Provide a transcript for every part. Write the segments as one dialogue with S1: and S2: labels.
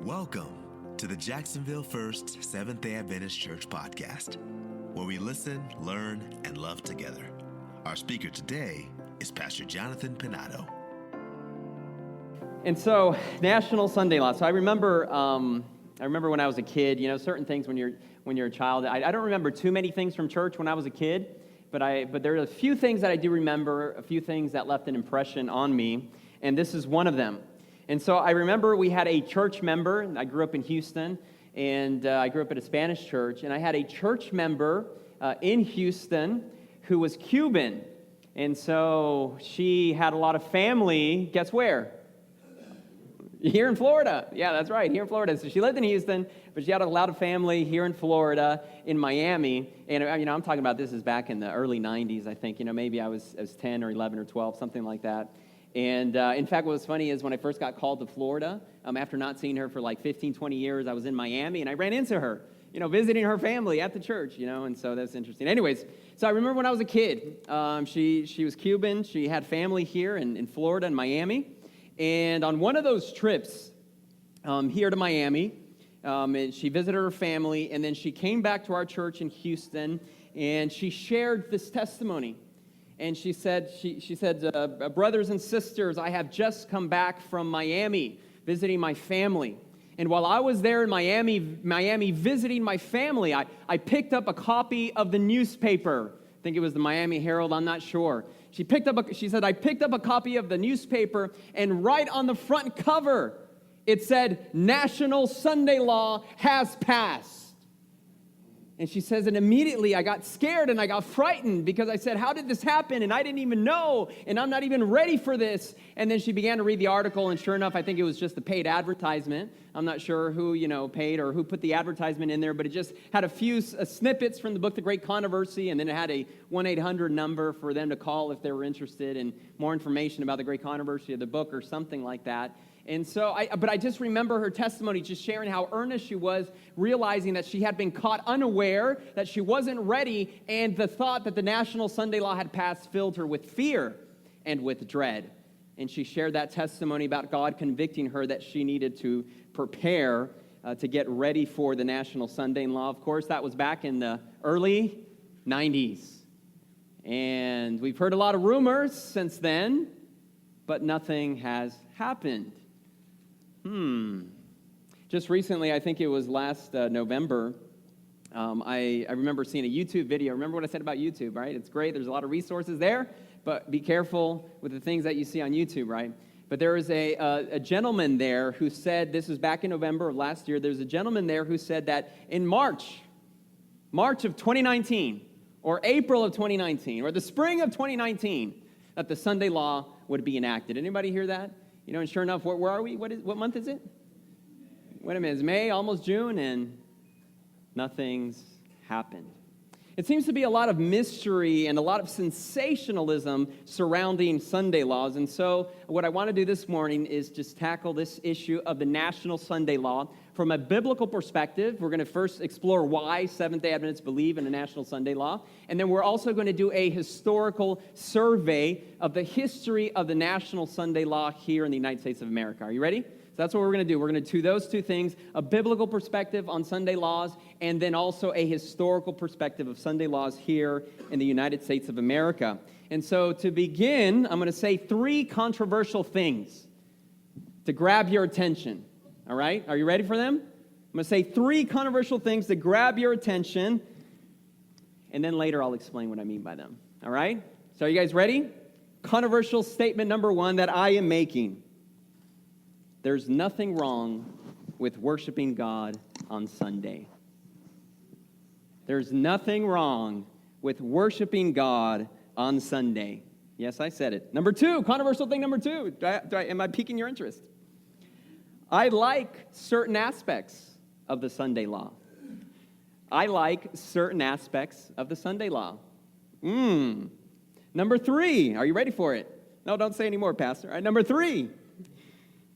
S1: Welcome to the Jacksonville First Seventh-day Adventist Church podcast, where we listen, learn, and love together. Our speaker today is Pastor Jonathan Pinato.
S2: And so, National Sunday Law. So I remember when I was a kid. You know, certain things when you're a child. I don't remember too many things from church when I was a kid, but there are a few things that I do remember. A few things that left an impression on me, and this is one of them. And so I remember we had a church member. I grew up in Houston, and I grew up at a Spanish church, and I had a church member in Houston who was Cuban. And so she had a lot of family. Guess where? Here in Florida. Yeah, that's right, here in Florida. So she lived in Houston, but she had a lot of family here in Florida, in Miami. And, I'm talking about this is back in the early 90s, I think. Maybe I was 10 or 11 or 12, something like that. And in fact, what was funny is when I first got called to Florida, after not seeing her for like 15, 20 years, I was in Miami, and I ran into her, visiting her family at the church, and so that's interesting. Anyways, so I remember when I was a kid, she was Cuban. She had family here in Florida and Miami. And on one of those trips here to Miami, and she visited her family, and then she came back to our church in Houston, and she shared this testimony. And she said, brothers and sisters, I have just come back from Miami, visiting my family. And while I was there in Miami visiting my family, I picked up a copy of the newspaper. I think it was the Miami Herald, I'm not sure. She said, I picked up a copy of the newspaper, and right on the front cover, it said, National Sunday Law has passed. And she says, and immediately I got scared and I got frightened because I said, how did this happen? And I didn't even know, and I'm not even ready for this. And then she began to read the article, and sure enough, I think it was just the paid advertisement. I'm not sure who, paid or who put the advertisement in there, but it just had a few snippets from the book, The Great Controversy, and then it had a 1-800 number for them to call if they were interested in more information about the Great Controversy of the book or something like that. And so, I just remember her testimony, just sharing how earnest she was, realizing that she had been caught unaware, that she wasn't ready, and the thought that the National Sunday Law had passed filled her with fear and with dread. And she shared that testimony about God convicting her that she needed to prepare to get ready for the National Sunday Law. Of course, that was back in the early 90s. And we've heard a lot of rumors since then, but nothing has happened. Just recently, I think it was last November, I remember seeing a YouTube video. Remember what I said about YouTube, right? It's great. There's a lot of resources there, but be careful with the things that you see on YouTube, right? But there was a gentleman there who said, this was back in November of last year, there's a gentleman there who said that in March of 2019, or April of 2019, or the spring of 2019, that the Sunday Law would be enacted. Anybody hear that? And sure enough, where are we? What month is it? Wait a minute, it's May, almost June, and nothing's happened. It seems to be a lot of mystery and a lot of sensationalism surrounding Sunday laws. And so what I want to do this morning is just tackle this issue of the National Sunday Law from a biblical perspective. We're going to first explore why Seventh-day Adventists believe in the National Sunday Law. And then we're also going to do a historical survey of the history of the National Sunday Law here in the United States of America. Are you ready? So that's what we're going to do. We're going to do those two things, a biblical perspective on Sunday laws, and then also a historical perspective of Sunday laws here in the United States of America. And so to begin, I'm going to say 3 controversial things to grab your attention. All right? Are you ready for them? I'm going to say 3 controversial things to grab your attention, and then later I'll explain what I mean by them. All right? So are you guys ready? Controversial statement number 1 that I am making. There's nothing wrong with worshiping God on Sunday. There's nothing wrong with worshiping God on Sunday. Yes, I said it. Number 2, controversial thing number 2. Am I piquing your interest? I like certain aspects of the Sunday Law. I like certain aspects of the Sunday Law. Number 3, are you ready for it? No, don't say any more, Pastor. All right, number 3.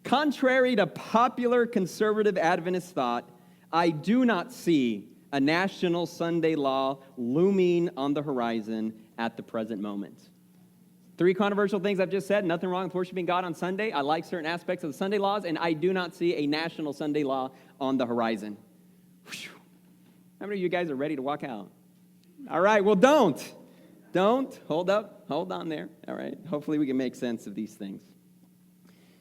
S2: Contrary to popular conservative Adventist thought, I do not see a national Sunday law looming on the horizon at the present moment. 3 controversial things I've just said. Nothing wrong with worshiping God on Sunday. I like certain aspects of the Sunday laws, and I do not see a national Sunday law on the horizon. Whew. How many of you guys are ready to walk out? All right, well, don't. Hold on there. All right, hopefully we can make sense of these things.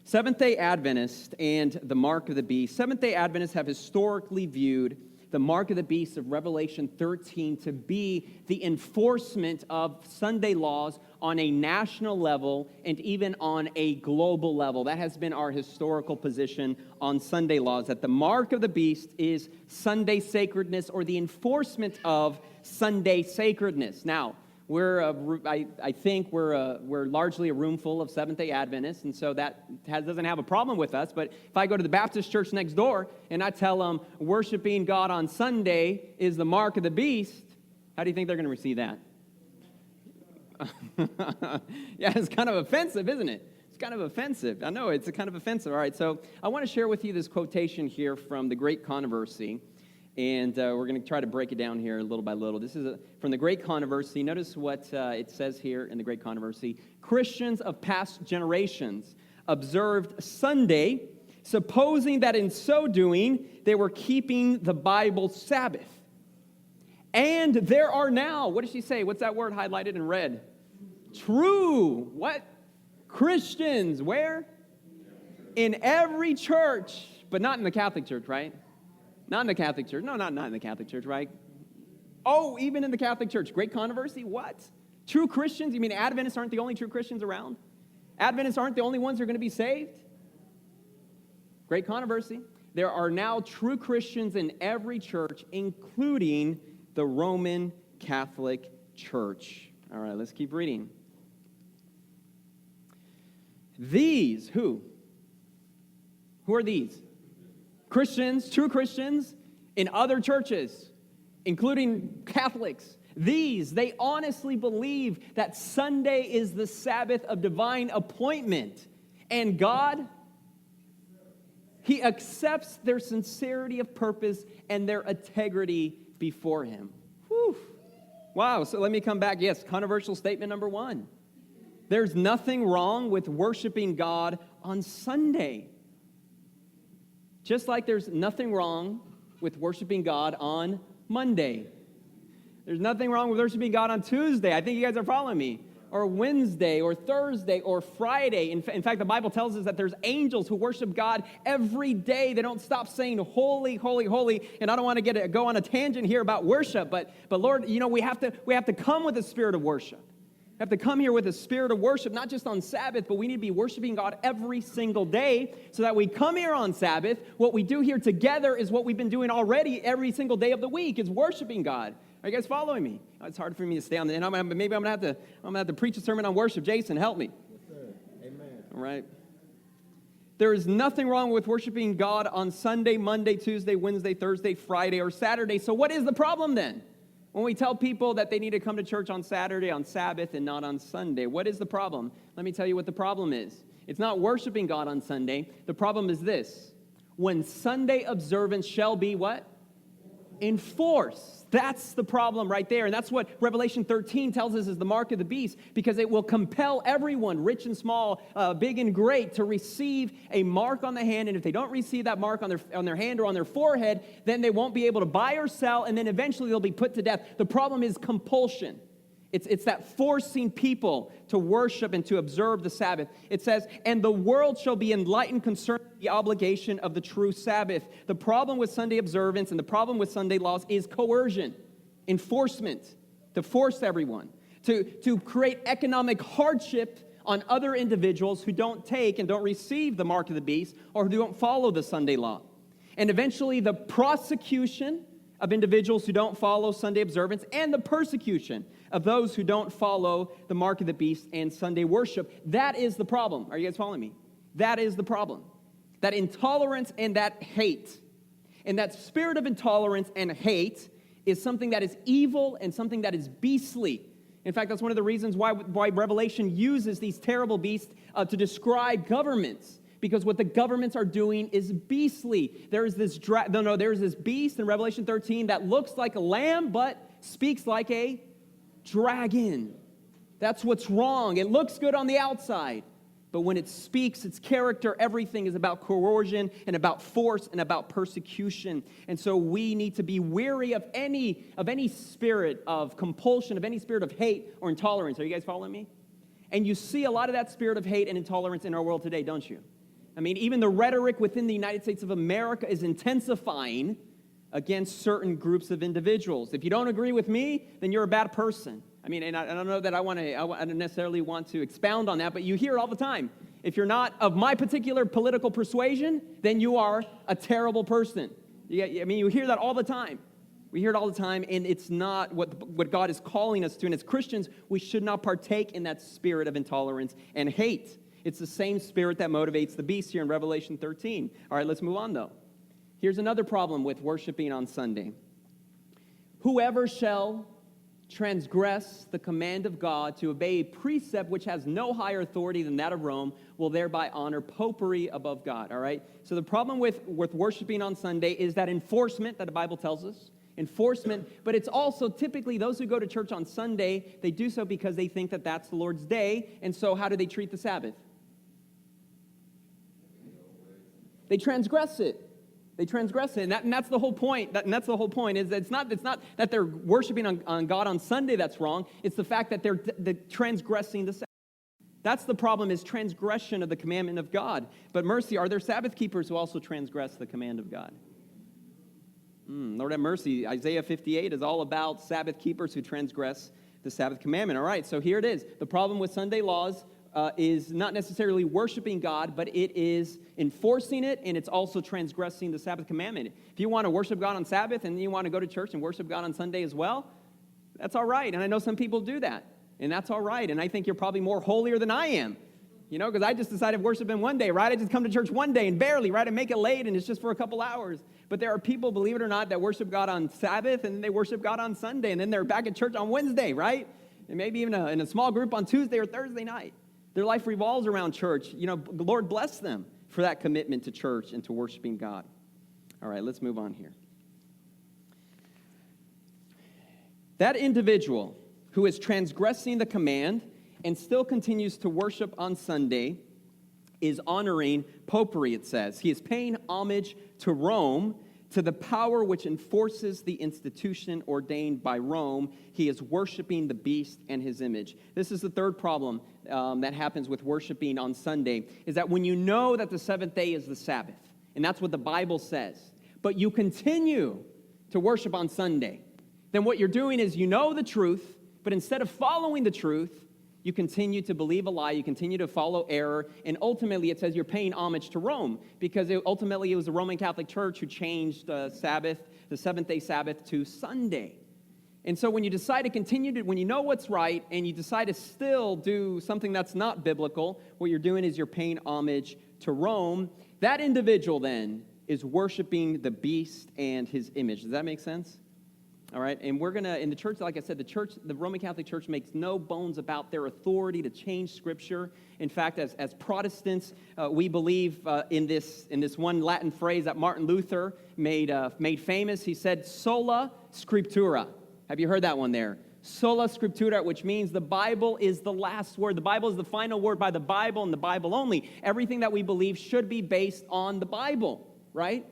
S2: Seventh-day Adventists and the mark of the beast. Seventh-day Adventists have historically viewed the mark of the beast of Revelation 13 to be the enforcement of Sunday laws on a national level and even on a global level. That has been our historical position on Sunday laws, that the mark of the beast is Sunday sacredness or the enforcement of Sunday sacredness. Now, I think we're largely a room full of Seventh-day Adventists, and so that doesn't have a problem with us. But if I go to the Baptist church next door and I tell them worshiping God on Sunday is the mark of the beast, how do you think they're going to receive that? Yeah, it's kind of offensive, isn't it? It's kind of offensive. I know, it's kind of offensive. All right, so I want to share with you this quotation here from The Great Controversy. And we're going to try to break it down here little by little. This is from The Great Controversy. Notice what it says here in The Great Controversy. Christians of past generations observed Sunday, supposing that in so doing, they were keeping the Bible Sabbath. And there are now, what does she say? What's that word highlighted in red? True. What? Christians. Where? In every church, but not in the Catholic Church, right? Not in the Catholic Church. No, not in the Catholic Church, right? Oh, even in the Catholic Church. Great controversy? What? True Christians? You mean Adventists aren't the only true Christians around? Adventists aren't the only ones who are going to be saved? Great controversy. There are now true Christians in every church, including the Roman Catholic Church. All right, let's keep reading. These, who? Who are these? Christians, true Christians in other churches, including Catholics. They honestly believe that Sunday is the Sabbath of divine appointment. And God, He accepts their sincerity of purpose and their integrity before Him. Whew. Wow, so let me come back. Yes, controversial statement number 1. There's nothing wrong with worshiping God on Sunday. Just like there's nothing wrong with worshiping God on Monday. There's nothing wrong with worshiping God on Tuesday. I think you guys are following me. Or Wednesday, or Thursday, or Friday. In fact, the Bible tells us that there's angels who worship God every day. They don't stop saying, holy, holy, holy. And I don't want to go on a tangent here about worship, but Lord, you know, we have to come with a spirit of worship. We have to come here with a spirit of worship, not just on Sabbath, but we need to be worshiping God every single day so that we come here on Sabbath. What we do here together is what we've been doing already every single day of the week, is worshiping God. Are you guys following me? It's hard for me to stay on the end. Maybe I'm going to have to preach a sermon on worship. Jason, help me.
S3: Yes, sir. Amen.
S2: All right. There is nothing wrong with worshiping God on Sunday, Monday, Tuesday, Wednesday, Thursday, Friday, or Saturday. So what is the problem then? When we tell people that they need to come to church on Saturday, on Sabbath, and not on Sunday, what is the problem? Let me tell you what the problem is. It's not worshiping God on Sunday. The problem is this. When Sunday observance shall be what? Enforced. That's the problem right there. And that's what Revelation 13 tells us is the mark of the beast, because it will compel everyone, rich and small, big and great, to receive a mark on the hand. And if they don't receive that mark on their hand or on their forehead, then they won't be able to buy or sell, and then eventually they'll be put to death. The problem is compulsion. It's that forcing people to worship and to observe the Sabbath. It says, and the world shall be enlightened concerning the obligation of the true Sabbath. The problem with Sunday observance and the problem with Sunday laws is coercion, enforcement, to force everyone, to create economic hardship on other individuals who don't take and don't receive the mark of the beast or who don't follow the Sunday law. And eventually the prosecution of individuals who don't follow Sunday observance and the persecution of those who don't follow the mark of the beast and Sunday worship. That is the problem. Are you guys following me? That is the problem. That intolerance and that hate. And that spirit of intolerance and hate is something that is evil and something that is beastly. In fact, that's one of the reasons why Revelation uses these terrible beasts to describe governments. Because what the governments are doing is beastly. There's this beast in Revelation 13 that looks like a lamb but speaks like a dragon. That's what's wrong. It looks good on the outside, but when it speaks its character, everything is about coercion and about force and about persecution. And so we need to be weary of any spirit of compulsion, of any spirit of hate or intolerance. Are you guys following me? And you see a lot of that spirit of hate and intolerance in our world today, don't you? I mean, even the rhetoric within the United States of America is intensifying against certain groups of individuals. If you don't agree with me, then you're a bad person. I mean, and I don't know that I don't necessarily want to expound on that, but you hear it all the time. If you're not of my particular political persuasion, then you are a terrible person. You hear that all the time. We hear it all the time, and it's not what God is calling us to. And as Christians, we should not partake in that spirit of intolerance and hate. It's the same spirit that motivates the beast here in Revelation 13. All right, let's move on, though. Here's another problem with worshiping on Sunday. Whoever shall transgress the command of God to obey a precept which has no higher authority than that of Rome will thereby honor popery above God, all right? So the problem with worshiping on Sunday is that enforcement that the Bible tells us. Enforcement, but it's also typically those who go to church on Sunday, they do so because they think that that's the Lord's day, and so how do they treat the Sabbath? They transgress it. They transgress it, and that's the whole point. That's the whole point. Is that it's not that they're worshiping on God on Sunday that's wrong. It's the fact that they're transgressing the Sabbath. That's the problem, is transgression of the commandment of God. But mercy, are there Sabbath keepers who also transgress the command of God? Lord have mercy. Isaiah 58 is all about Sabbath keepers who transgress the Sabbath commandment. All right, so here it is. The problem with Sunday laws is not necessarily worshiping God, but it is enforcing it, and it's also transgressing the Sabbath commandment. If you want to worship God on Sabbath and you want to go to church and worship God on Sunday as well, that's all right. And I know some people do that, and that's all right. And I think you're probably more holier than I am, because I just decided to worship Him one day, right? I just come to church one day and barely, right? I make it late, and it's just for a couple hours. But there are people, believe it or not, that worship God on Sabbath, and then they worship God on Sunday, and then they're back at church on Wednesday, right? And maybe even in a small group on Tuesday or Thursday night. Their life revolves around church. The Lord bless them for that commitment to church and to worshiping God. All right, let's move on here. That individual who is transgressing the command and still continues to worship on Sunday is honoring popery, it says. He is paying homage to Rome, to the power which enforces the institution ordained by Rome. He is worshiping the beast and his image. This is the third problem that happens with worshiping on Sunday, is that when you know that the seventh day is the Sabbath, and that's what the Bible says, but you continue to worship on Sunday, then what you're doing is you know the truth, but instead of following the truth, you continue to believe a lie, you continue to follow error, and ultimately it says you're paying homage to Rome, because ultimately it was the Roman Catholic Church who changed the seventh-day Sabbath to Sunday. And so when you decide to continue when you know what's right, and you decide to still do something that's not biblical, what you're doing is you're paying homage to Rome. That individual then is worshiping the beast and his image. Does that make sense? All right, and we're going to, in the church, like I said, the Roman Catholic Church makes no bones about their authority to change Scripture. In fact, as Protestants, we believe in this one Latin phrase that Martin Luther made famous. He said, sola scriptura. Have you heard that one there? Sola scriptura, which means the Bible is the last word. The Bible is the final word by the Bible and the Bible only. Everything that we believe should be based on the Bible, right?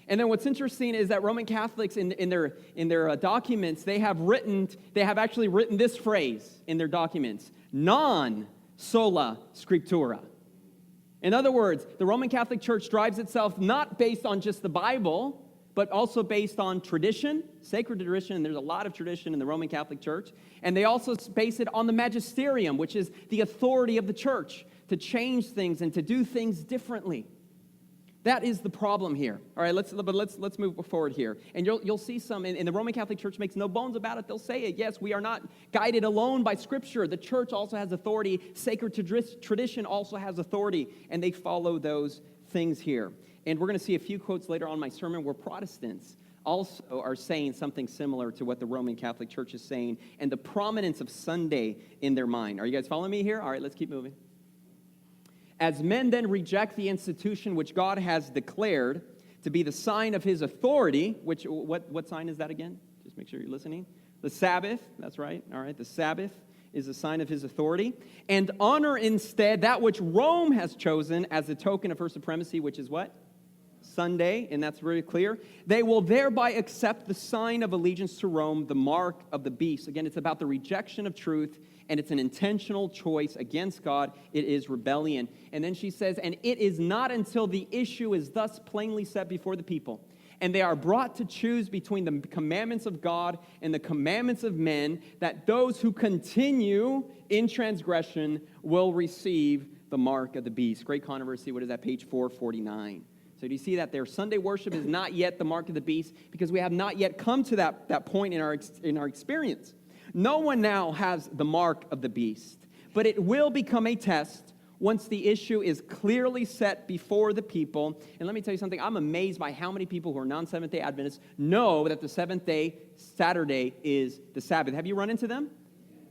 S2: And then what's interesting is that Roman Catholics in their documents, they have actually written this phrase in their documents: non sola scriptura. In other words, the Roman Catholic Church drives itself not based on just the Bible, but also based on tradition, sacred tradition, and there's a lot of tradition in the Roman Catholic Church. And they also base it on the magisterium, which is the authority of the church to change things and to do things differently. That is the problem here. All right, let's move forward here. And you'll see some, and the Roman Catholic Church makes no bones about it. They'll say it. Yes, we are not guided alone by Scripture. The church also has authority. Sacred tradition also has authority, and they follow those things here. And we're going to see a few quotes later on in my sermon where Protestants also are saying something similar to what the Roman Catholic Church is saying, and the prominence of Sunday in their mind. Are you guys following me here? All right, let's keep moving. As men then reject the institution which God has declared to be the sign of his authority, which, what sign is that again? Just make sure you're listening. The Sabbath, that's right, all right, the Sabbath, is a sign of his authority, and honor instead that which Rome has chosen as a token of her supremacy, which is what? Sunday, and that's very clear. They will thereby accept the sign of allegiance to Rome, the mark of the beast. Again, it's about the rejection of truth, and it's an intentional choice against God. It is rebellion. And then she says, and it is not until the issue is thus plainly set before the people, and they are brought to choose between the commandments of God and the commandments of men, that those who continue in transgression will receive the mark of the beast. Great controversy. What is that? Page 449. So do you see that there? Sunday worship is not yet the mark of the beast because we have not yet come to that point in our experience. No one now has the mark of the beast, but it will become a test once the issue is clearly set before the people. And let me tell you something, I'm amazed by how many people who are non-Seventh-day Adventists know that the seventh-day Saturday is the Sabbath. Have you run into them?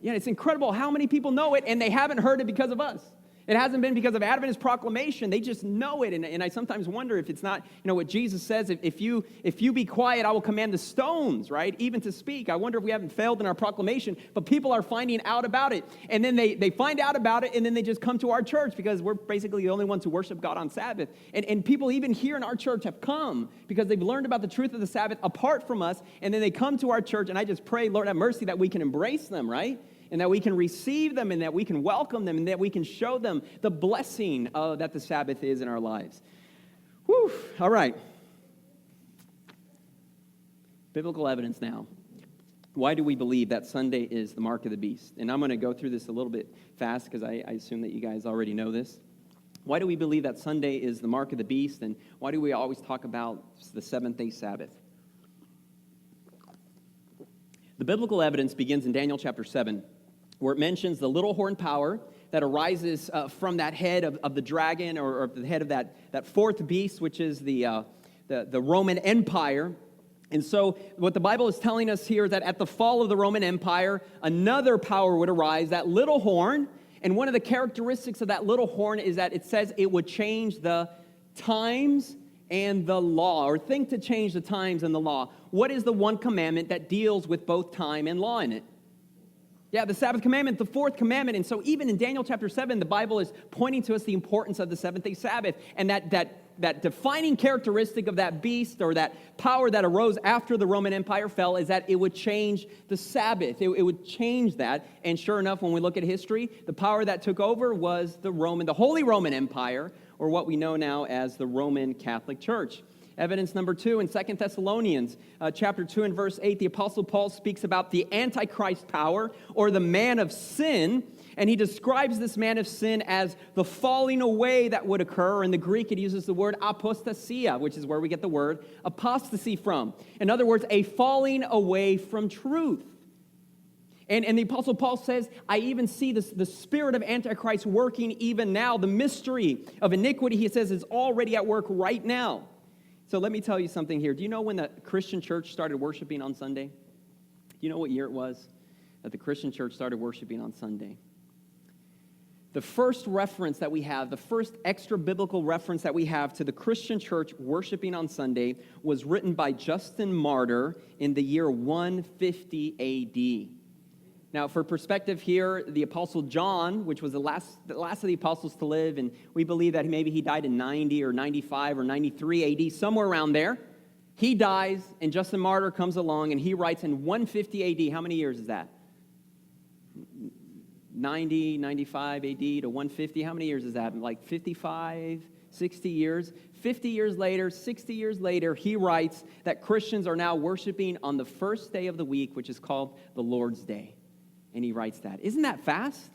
S2: Yeah, it's incredible how many people know it, and they haven't heard it because of us. It hasn't been because of Adventist proclamation. They just know it. And I sometimes wonder if it's not, what Jesus says, if you be quiet, I will command the stones, right, even to speak. I wonder if we haven't failed in our proclamation, but people are finding out about it. And then they find out about it, and then they just come to our church because we're basically the only ones who worship God on Sabbath. And people even here in our church have come because they've learned about the truth of the Sabbath apart from us, and then they come to our church, and I just pray, Lord, have mercy that we can embrace them, right? And that we can receive them, and that we can welcome them, and that we can show them the blessing that the Sabbath is in our lives. Whew. All right. Biblical evidence now. Why do we believe that Sunday is the mark of the beast? And I'm going to go through this a little bit fast because I assume that you guys already know this. Why do we believe that Sunday is the mark of the beast? And why do we always talk about the seventh-day Sabbath? The biblical evidence begins in Daniel chapter 7. Where it mentions the little horn power that arises from that head of the dragon or the head of that fourth beast, which is the Roman Empire. And so what the Bible is telling us here is that at the fall of the Roman Empire, another power would arise, that little horn. And one of the characteristics of that little horn is that it says it would change the times and the law, or think to change the times and the law. What is the one commandment that deals with both time and law in it? Yeah, the Sabbath commandment, the fourth commandment. And so even in Daniel chapter 7, the Bible is pointing to us the importance of the seventh-day Sabbath. And that defining characteristic of that beast or that power that arose after the Roman Empire fell is that it would change the Sabbath. It would change that. And sure enough, when we look at history, the power that took over was the Holy Roman Empire, or what we know now as the Roman Catholic Church. Evidence number 2 in 2 Thessalonians chapter 2 and verse 8, the Apostle Paul speaks about the Antichrist power or the man of sin, and he describes this man of sin as the falling away that would occur. In the Greek, it uses the word apostasia, which is where we get the word apostasy from. In other words, a falling away from truth. And the Apostle Paul says, I even see the spirit of Antichrist working even now. The mystery of iniquity, he says, is already at work right now. So let me tell you something here. Do you know when the Christian church started worshiping on Sunday? Do you know what year it was that the Christian church started worshiping on Sunday? The first reference that we have, the first extra-biblical reference that we have to the Christian church worshiping on Sunday was written by Justin Martyr in the year 150 A.D. Now, for perspective here, the Apostle John, which was the last of the apostles to live, and we believe that maybe he died in 90 or 95 or 93 A.D., somewhere around there. He dies, and Justin Martyr comes along, and he writes in 150 A.D. How many years is that? 90, 95 A.D. to 150. How many years is that? Like 55, 60 years. 50 years later, 60 years later, he writes that Christians are now worshiping on the first day of the week, which is called the Lord's Day. And he writes that. Isn't that fast?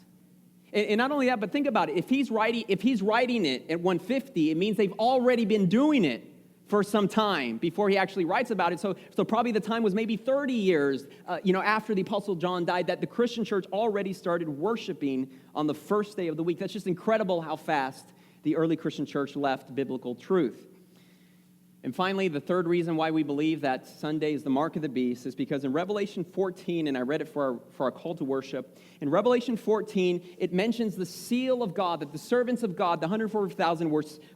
S2: And not only that, but think about it. If he's writing it at 150, it means they've already been doing it for some time before he actually writes about it. So probably the time was maybe 30 years, after the Apostle John died, that the Christian church already started worshiping on the first day of the week. That's just incredible how fast the early Christian church left biblical truth. And finally, the third reason why we believe that Sunday is the mark of the beast is because in Revelation 14, and I read it for our call to worship, in Revelation 14, it mentions the seal of God, that the servants of God, the 144,000,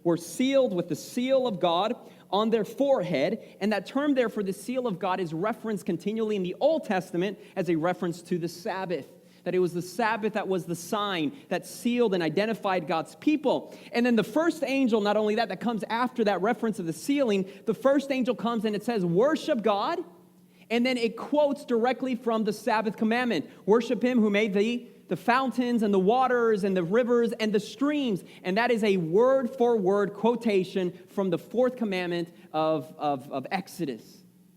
S2: were sealed with the seal of God on their forehead, and that term there for the seal of God is referenced continually in the Old Testament as a reference to the Sabbath. that it was the Sabbath that was the sign that sealed and identified God's people. And then the first angel, not only that comes after that reference of the sealing, the first angel comes and it says, worship God. And then it quotes directly from the Sabbath commandment. Worship him who made the fountains and the waters and the rivers and the streams. And that is a word-for-word quotation from the fourth commandment of Exodus.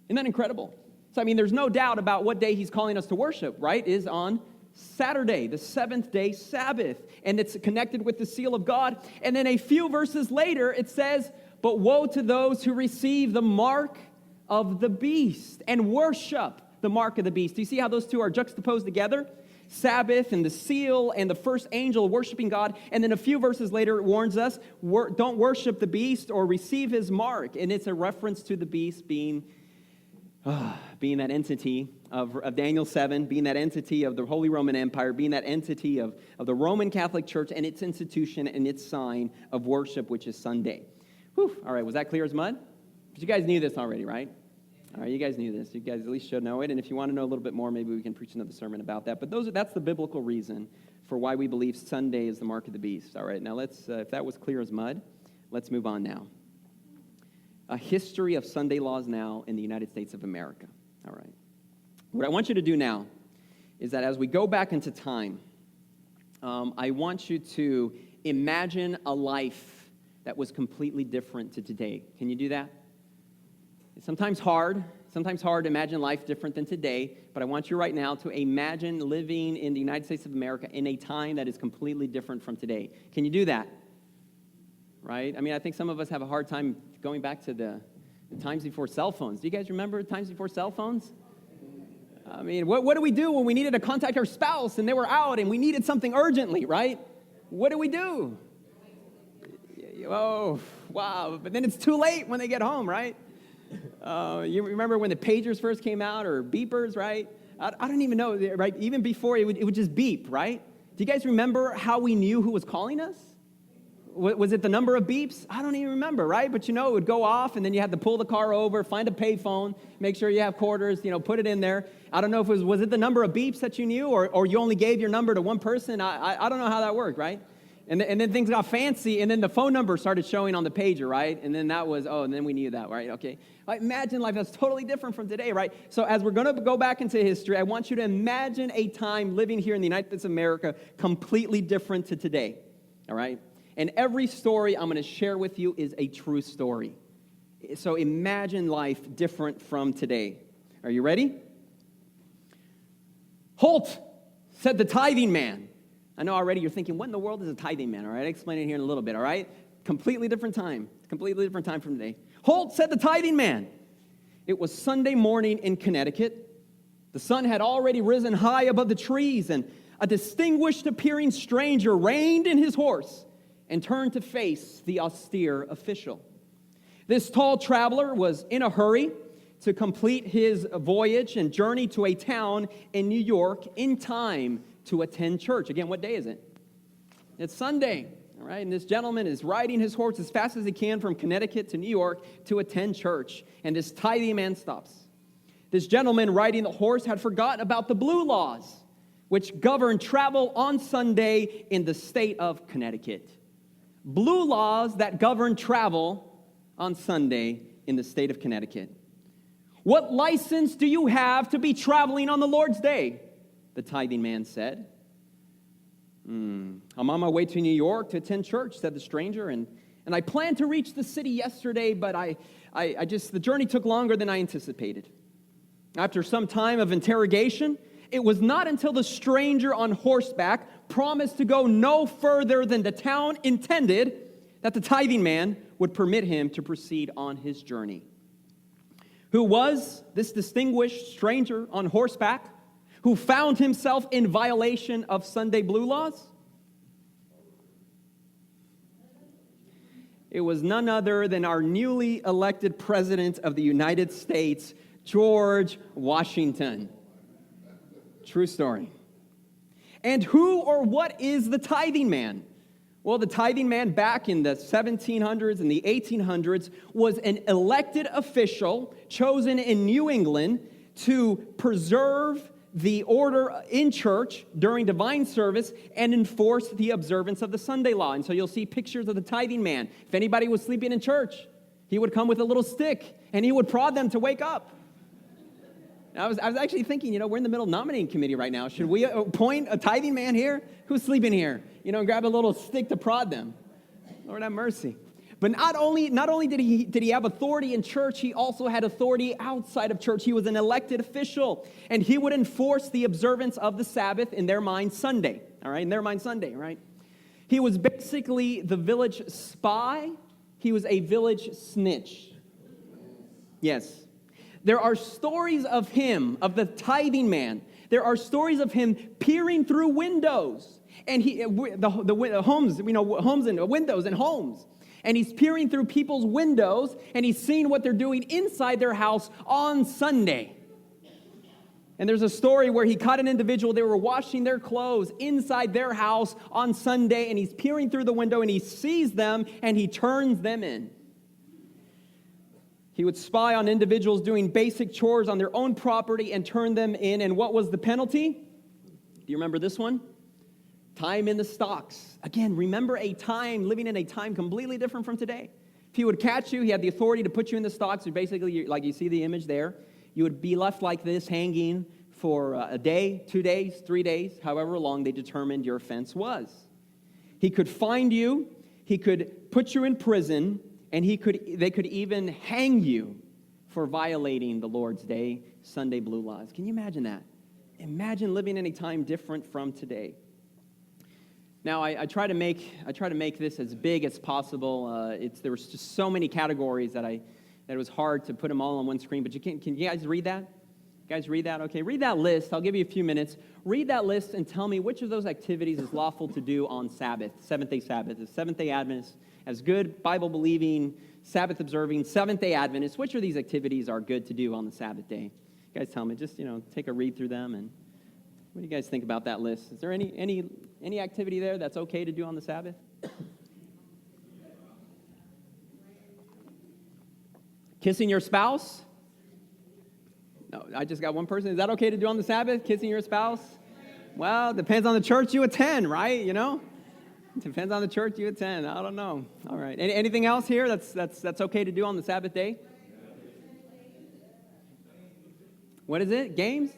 S2: Isn't that incredible? So, I mean, there's no doubt about what day he's calling us to worship, right? Is on Saturday, the seventh day Sabbath. And it's connected with the seal of God. And then a few verses later, it says, but woe to those who receive the mark of the beast and worship the mark of the beast. Do you see how those two are juxtaposed together? Sabbath and the seal and the first angel worshiping God. And then a few verses later it warns us, don't worship the beast or receive his mark. And it's a reference to the beast being that entity of Daniel 7, being that entity of the Holy Roman Empire, being that entity of the Roman Catholic Church and its institution and its sign of worship, which is Sunday. Whew. All right, was that clear as mud? But you guys knew this already, right? All right, you guys knew this. You guys at least should know it. And if you want to know a little bit more, maybe we can preach another sermon about that. But that's the biblical reason for why we believe Sunday is the mark of the beast. All right, now let's, if that was clear as mud, let's move on now. A history of Sunday laws now in the United States of America. All right. What I want you to do now is that as we go back into time, I want you to imagine a life that was completely different to today. Can you do that? It's sometimes hard to imagine life different than today, but I want you right now to imagine living in the United States of America in a time that is completely different from today. Can you do that? Right? I mean, I think some of us have a hard time going back to the times before cell phones. Do you guys remember times before cell phones? I mean, what do we do when we needed to contact our spouse and they were out and we needed something urgently, right? What do we do? Oh, wow. But then it's too late when they get home, right? You remember when the pagers first came out, or beepers, right? I don't even know, right? Even before, it would just beep, right? Do you guys remember how we knew who was calling us? Was it the number of beeps? I don't even remember, right? But it would go off, and then you had to pull the car over, find a payphone, make sure you have quarters, put it in there. I don't know if was it the number of beeps that you knew, or you only gave your number to one person? I don't know how that worked, right? And then things got fancy, and then the phone number started showing on the pager, right? And then that was, and then we knew that, right? Okay. Imagine life that's totally different from today, right? So as we're going to go back into history, I want you to imagine a time living here in the United States of America completely different to today, all right? And every story I'm going to share with you is a true story. So imagine life different from today. Are you ready? Halt, said the tithing man. I know already you're thinking, what in the world is a tithing man? All right, I'll explain it here in a little bit, all right? Completely different time from today. Halt, said the tithing man. It was Sunday morning in Connecticut. The sun had already risen high above the trees, and a distinguished appearing stranger reined in his horse and turned to face the austere official. This tall traveler was in a hurry to complete his voyage and journey to a town in New York in time to attend church. Again, what day is it? It's Sunday, all right? And this gentleman is riding his horse as fast as he can from Connecticut to New York to attend church. And this tithing man stops. This gentleman riding the horse had forgotten about the blue laws, which govern travel on Sunday in the state of Connecticut. Blue laws that govern travel on Sunday in the state of Connecticut. What license do you have to be traveling on the Lord's day? The tithing man said. I'm on my way to New York to attend church, said the stranger, and I planned to reach the city yesterday, but the journey took longer than I anticipated. After some time of interrogation, it was not until the stranger on horseback promised to go no further than the town intended that the tithing man would permit him to proceed on his journey. Who was this distinguished stranger on horseback who found himself in violation of Sunday blue laws? It was none other than our newly elected President of the United States, George Washington. True story. And who or what is the tithing man? Well, the tithing man back in the 1700s and the 1800s was an elected official chosen in New England to preserve the order in church during divine service and enforce the observance of the Sunday law. And so you'll see pictures of the tithing man. If anybody was sleeping in church, he would come with a little stick and he would prod them to wake up. I was actually thinking, we're in the middle of nominating committee right now. Should we appoint a tithing man here? Who's sleeping here? Grab a little stick to prod them. Lord have mercy. But not only did he have authority in church, he also had authority outside of church. He was an elected official, and he would enforce the observance of the Sabbath, in their mind Sunday. All right, in their mind Sunday, right? He was basically the village spy. He was a village snitch. Yes. There are stories of him, of the tithing man. There are stories of him peering through windows, and the homes, homes and windows and homes. And he's peering through people's windows, and he's seeing what they're doing inside their house on Sunday. And there's a story where he caught an individual. They were washing their clothes inside their house on Sunday, and he's peering through the window, and he sees them, and he turns them in. He would spy on individuals doing basic chores on their own property and turn them in. And what was the penalty? Do you remember this one? Time in the stocks. Again, remember living in a time completely different from today. If he would catch you, he had the authority to put you in the stocks. So basically, like you see the image there, you would be left like this, hanging for a day, 2 days, 3 days, however long they determined your offense was. He could find you, he could put you in prison, and they could even hang you for violating the Lord's Day, Sunday blue laws. Can you imagine that? Imagine living in a time different from today. Now, I try to make this as big as possible. There was just so many categories that it was hard to put them all on one screen. But can you guys read that? Guys, read that? Okay, read that list. I'll give you a few minutes. Read that list and tell me which of those activities is lawful to do on Sabbath, Seventh-day Sabbath. As Seventh-day Adventists, as good Bible-believing, Sabbath-observing, Seventh-day Adventists, which of these activities are good to do on the Sabbath day? You guys tell me. Just, take a read through them. And what do you guys think about that list? Is there any activity there that's okay to do on the Sabbath? Kissing your spouse? No, I just got one person. Is that okay to do on the Sabbath, kissing your spouse? Well, depends on the church you attend, right? Depends on the church you attend. I don't know. All right. Anything else here that's okay to do on the Sabbath day? What is it? Games?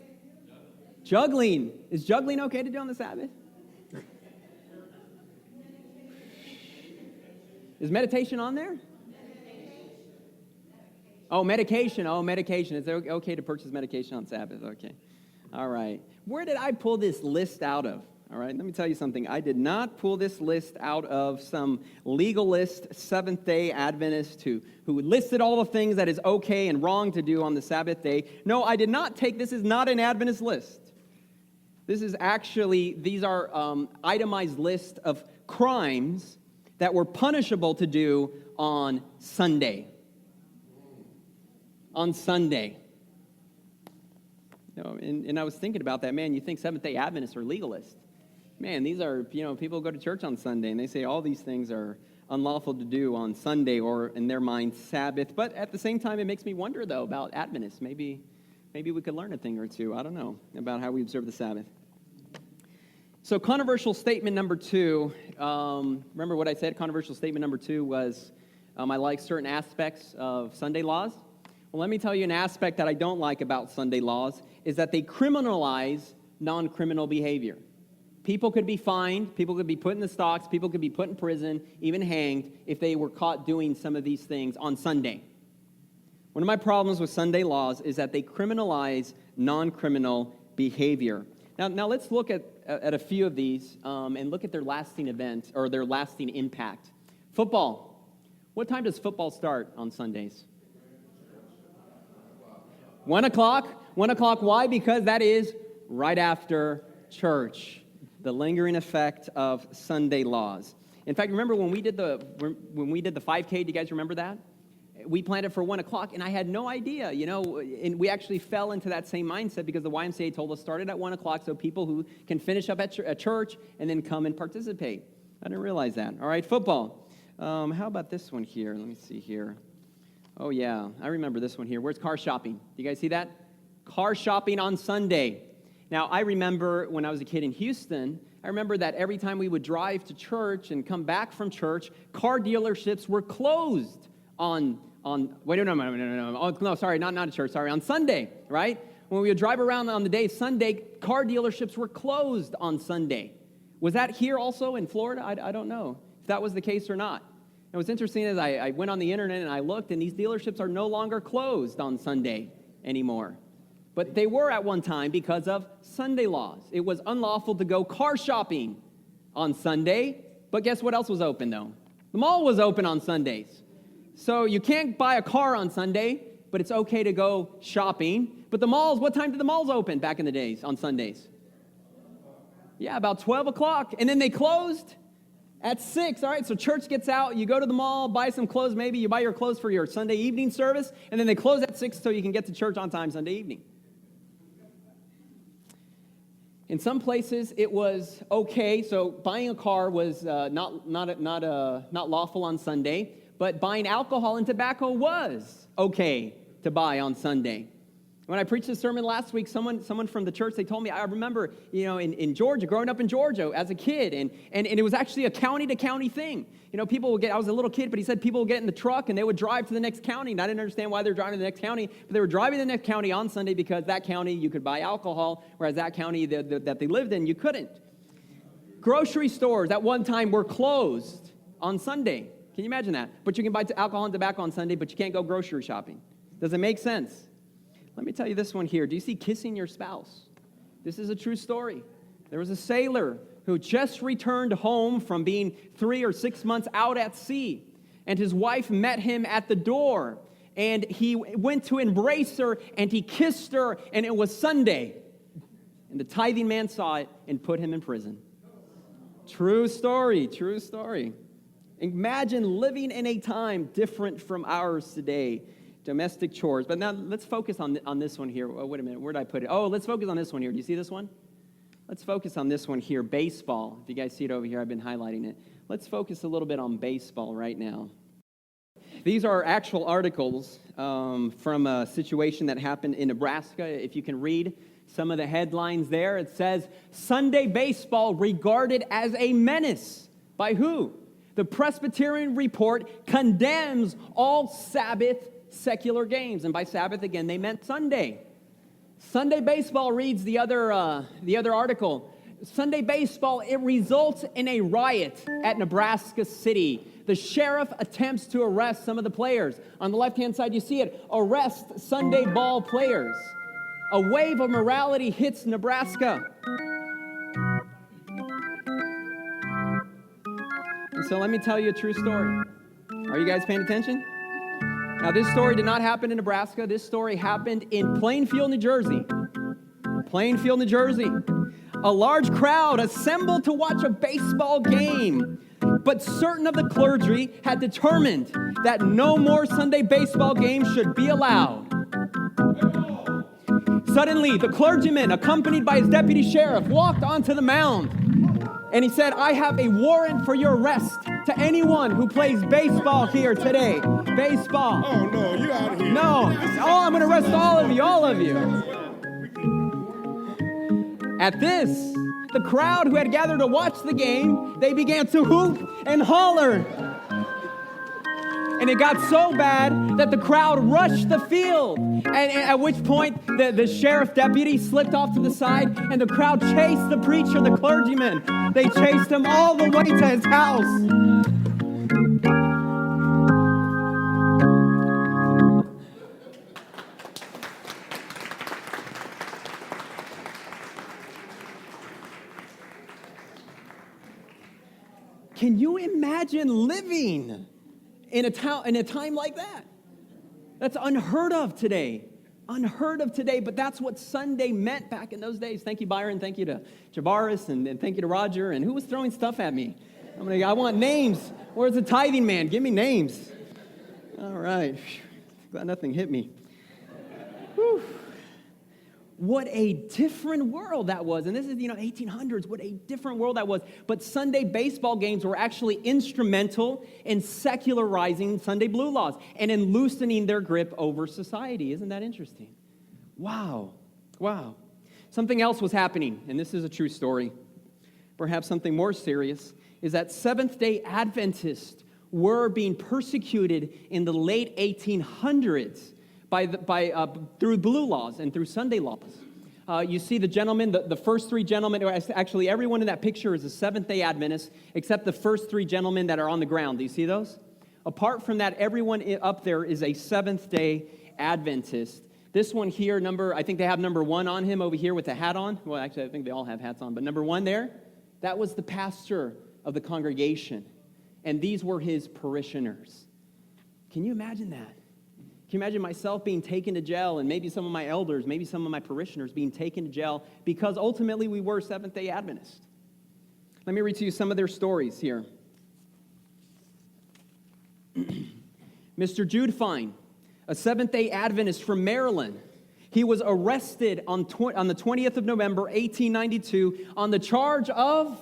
S2: Juggling. Is juggling okay to do on the Sabbath? Is meditation on there? Oh, medication. Is it okay to purchase medication on Sabbath? Okay. All right. Where did I pull this list out of? All right, let me tell you something. I did not pull this list out of some legalist Seventh-day Adventist who listed all the things that is okay and wrong to do on the Sabbath day. No, I did not this is not an Adventist list. These are itemized lists of crimes that were punishable to do on Sunday. On Sunday. And I was thinking about that, man, you think Seventh-day Adventists are legalists. Man, these are, people go to church on Sunday, and they say all these things are unlawful to do on Sunday or, in their mind, Sabbath. But at the same time, it makes me wonder, though, about Adventists. Maybe we could learn a thing or two, I don't know, about how we observe the Sabbath. So controversial statement number 2, remember what I said? Controversial statement number 2 was I like certain aspects of Sunday laws. Well, let me tell you an aspect that I don't like about Sunday laws is that they criminalize non-criminal behavior. People could be fined, people could be put in the stocks, people could be put in prison, even hanged, if they were caught doing some of these things on Sunday. One of my problems with Sunday laws is that they criminalize non-criminal behavior. Now let's look at a few of these and look at their lasting event or their lasting impact. Football. What time does football start on Sundays? 1 o'clock. 1 o'clock. Why? Because that is right after church. The lingering effect of Sunday laws. In fact, remember when we did the 5K? Do you guys remember that? We planned it for 1 o'clock, and I had no idea, and we actually fell into that same mindset because the YMCA told us started at 1 o'clock so people who can finish up at church and then come and participate. I didn't realize that. All right, football. How about this one here? Let me see here. Oh, yeah, I remember this one here. Where's car shopping? Do you guys see that? Car shopping on Sunday. Now, I remember when I was a kid in Houston, I remember that every time we would drive to church and come back from church, car dealerships were closed on Sunday, right? When we would drive around on the day Sunday, car dealerships were closed on Sunday. Was that here also in Florida? I don't know if that was the case or not. And what's interesting is I went on the internet and I looked, and these dealerships are no longer closed on Sunday anymore. But they were at one time because of Sunday laws. It was unlawful to go car shopping on Sunday, but guess what else was open, though? The mall was open on Sundays. So you can't buy a car on Sunday, but it's okay to go shopping. But the malls, what time did the malls open back in the days on Sundays? Yeah, about 12 o'clock. And then they closed at 6. All right, so church gets out. You go to the mall, buy some clothes. Maybe you buy your clothes for your Sunday evening service. And then they close at 6 so you can get to church on time Sunday evening. In some places, it was okay. So buying a car was not lawful on Sunday. But buying alcohol and tobacco was okay to buy on Sunday. When I preached a sermon last week, someone from the church, they told me, I remember, in Georgia, growing up in Georgia as a kid, and it was actually a county-to-county thing. People would get, I was a little kid, but he said people would get in the truck and they would drive to the next county, and I didn't understand why they were driving to the next county, but they were driving to the next county on Sunday because that county you could buy alcohol, whereas that county that they lived in, you couldn't. Grocery stores at one time were closed on Sunday. Can you imagine that? But you can buy alcohol and tobacco on Sunday, but you can't go grocery shopping. Does it make sense? Let me tell you this one here. Do you see kissing your spouse? This is a true story. There was a sailor who just returned home from being 3 or 6 months out at sea, and his wife met him at the door, and he went to embrace her, and he kissed her, and it was Sunday. And the tithing man saw it and put him in prison. True story, true story. Imagine living in a time different from ours today. Domestic chores. But now let's focus on this one here. Oh, wait a minute. Where did I put it? Oh, let's focus on this one here. Do you see this one? Let's focus on this one here. Baseball. If you guys see it over here, I've been highlighting it. Let's focus a little bit on baseball right now. These are actual articles from a situation that happened in Nebraska. If you can read some of the headlines there, it says, Sunday baseball regarded as a menace. By who? The Presbyterian Report condemns all Sabbath secular games. And by Sabbath, again, they meant Sunday. Sunday baseball reads the other article. Sunday baseball, it results in a riot at Nebraska City. The sheriff attempts to arrest some of the players. On the left-hand side, you see it. Arrest Sunday ball players. A wave of morality hits Nebraska. And so let me tell you a true story. Are you guys paying attention? Now, this story did not happen in Nebraska. This story happened in Plainfield, New Jersey. Plainfield, New Jersey. A large crowd assembled to watch a baseball game, but certain of the clergy had determined that no more Sunday baseball games should be allowed. Suddenly, the clergyman, accompanied by his deputy sheriff, walked onto the mound, and he said, I have a warrant for your arrest to anyone who plays baseball here today. Baseball.
S3: Oh, no, you out of here.
S2: No. Oh, I'm going to arrest all of you. At this, the crowd who had gathered to watch the game, they began to hoop and holler. And it got so bad that the crowd rushed the field. And at which point, the sheriff deputy slipped off to the side, and the crowd chased the preacher, the clergyman. They chased him all the way to his house. Can you imagine living in a time like that? That's unheard of today. Unheard of today, but that's what Sunday meant back in those days. Thank you, Byron. Thank you to Javaris, and thank you to Roger. And who was throwing stuff at me? I want names. Where's the tithing man? Give me names. All right. Glad nothing hit me. Whew. What a different world that was. And this is, 1800s. What a different world that was. But Sunday baseball games were actually instrumental in secularizing Sunday blue laws and in loosening their grip over society. Isn't that interesting? Wow. Something else was happening, and this is a true story. Perhaps something more serious is that Seventh-day Adventists were being persecuted in the late 1800s through blue laws and through Sunday laws. You see the gentlemen, the first three gentlemen, actually everyone in that picture is a Seventh-day Adventist, except the first three gentlemen that are on the ground. Do you see those? Apart from that, everyone up there is a Seventh-day Adventist. This one here, I think they have number 1 on him over here with the hat on. Well, actually, I think they all have hats on. But number 1 there, that was the pastor of the congregation. And these were his parishioners. Can you imagine that? Can you imagine myself being taken to jail and maybe some of my elders, maybe some of my parishioners being taken to jail because ultimately we were Seventh-day Adventists? Let me read to you some of their stories here. Mr. Jude Fine, a Seventh-day Adventist from Maryland. He was arrested on the 20th of November, 1892, on the charge of